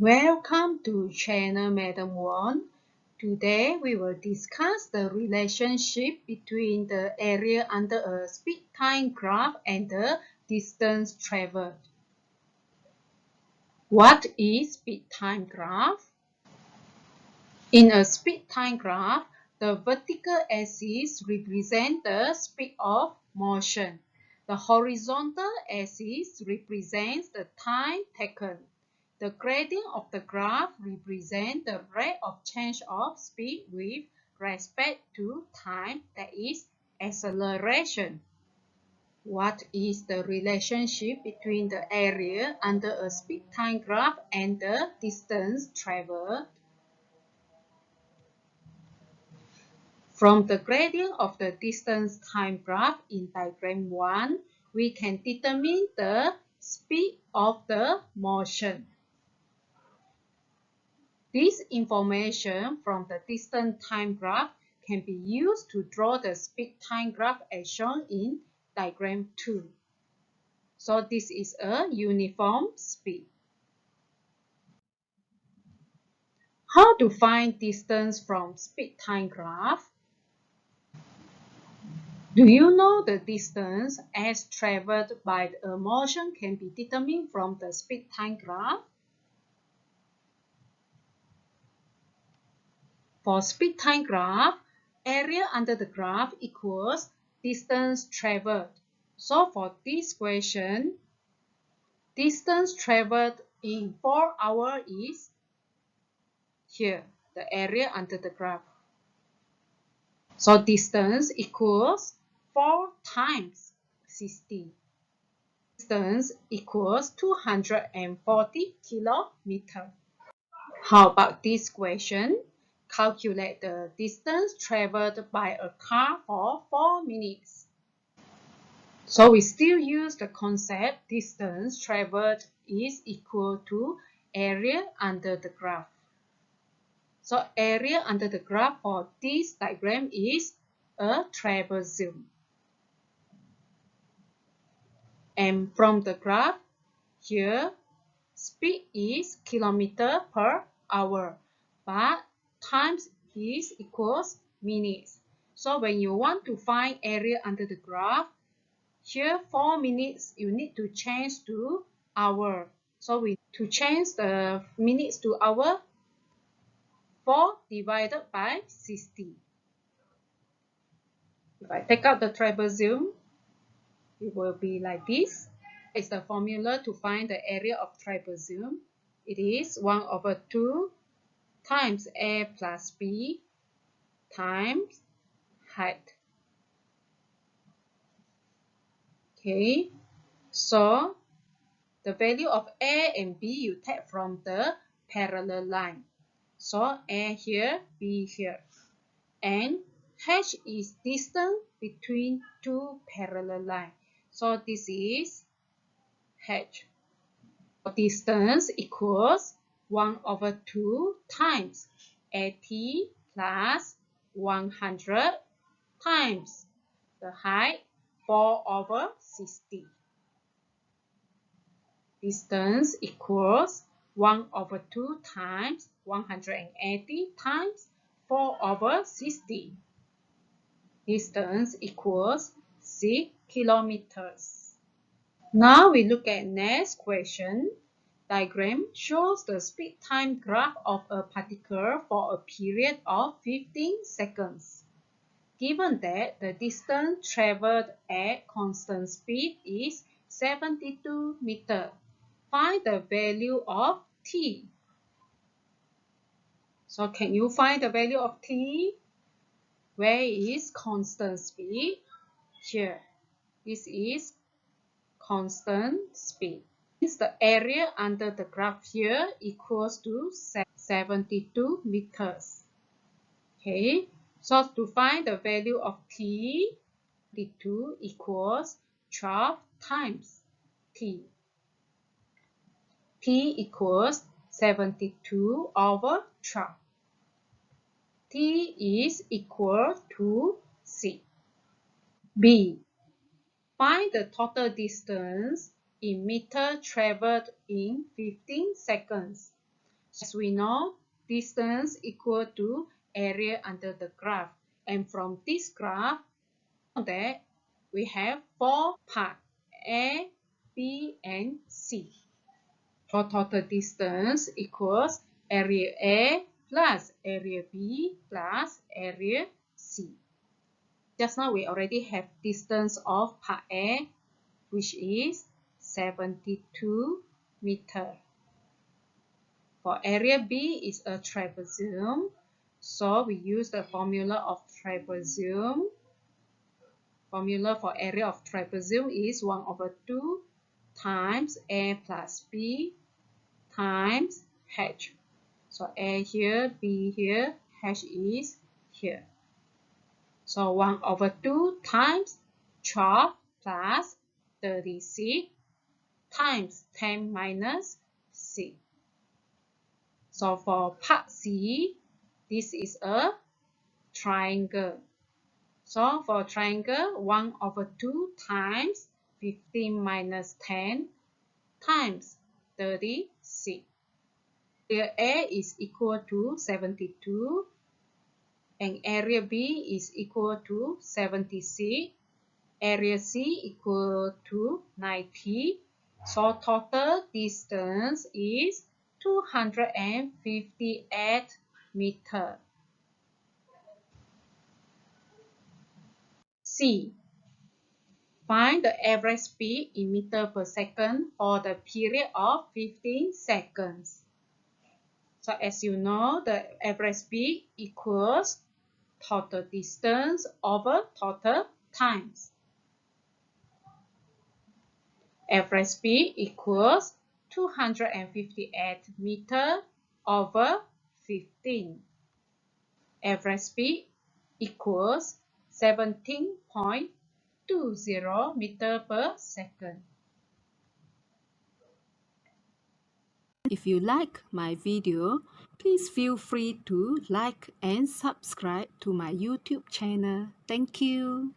Welcome to channel Madam Won. Today we will discuss the relationship between the area under a speed time graph and the distance traveled. What is speed time graph? In a speed time graph, the vertical axis represents the speed of motion. The horizontal axis represents the time taken. The gradient of the graph represents the rate of change of speed with respect to time, that is, acceleration. What is the relationship between the area under a speed time graph and the distance traveled? From the gradient of the distance time graph in diagram 1, we can determine the speed of the motion. This information from the distance time graph can be used to draw the speed time graph as shown in diagram 2. So this is a uniform speed. How to find distance from speed time graph? Do you know the distance as traveled by a motion can be determined from the speed time graph? For speed time graph, area under the graph equals distance traveled. So for this question, distance traveled in 4 hours is here, the area under the graph. So distance equals 4 times 60. Distance equals 240 kilometers. How about this question? Calculate the distance traveled by a car for 4 minutes. So we still use the concept distance traveled is equal to area under the graph. So area under the graph for this diagram is a trapezium. And from the graph, here, speed is kilometer per hour, but times is equals minutes. So when you want to find area under the graph, here 4 minutes you need to change to hour. So to change the minutes to hour, 4 divided by 60. If I take out the trapezium, it will be like this. It's the formula to find the area of trapezium. It is 1/2 times A plus B times height. Okay, so the value of A and B you take from the parallel line. So A here, B here. And H is distance between two parallel lines. So this is H. Distance equals 1/2 times AT plus 100 times the height 4/60. Distance equals 1/2 times 180 times 4/60. Distance equals 6 kilometers. Now we look at next question. Diagram shows the speed time graph of a particle for a period of 15 seconds. Given that the distance traveled at constant speed is 72 meters, find the value of t. So can you find the value of t? Where is constant speed? Here. This is constant speed. The area under the graph here equals to 72 meters. Okay, so to find the value of t, 72 equals 12 times t. T equals 72/12. T is equal to 6. B. Find the total distance in meters traveled in 15 seconds. As we know, distance equal to area under the graph. And from this graph, that we have 4 parts, A, B, and C. For total distance equals area A plus area B plus area C. Just now we already have distance of part A, which is 72 meters. For area B is a trapezium, so we use the formula of trapezium. Formula for area of trapezium is 1/2 times A plus B times H. So A here, B here, H is here. So 1/2 times 12 plus 36 times 10 minus 6. So for part C, this is a triangle. So for triangle, 1/2 times 15 minus 10 times 36. Area A is equal to 72 and area B is equal to 76. Area C equal to 90. So total distance is 258 meters. C. Find the average speed in meter per second for the period of 15 seconds. So as you know, the average speed equals total distance over total times. Average speed equals 258 meters over 15. Average speed equals 17.20 meters per second. If you like my video, please feel free to like and subscribe to my YouTube channel. Thank you.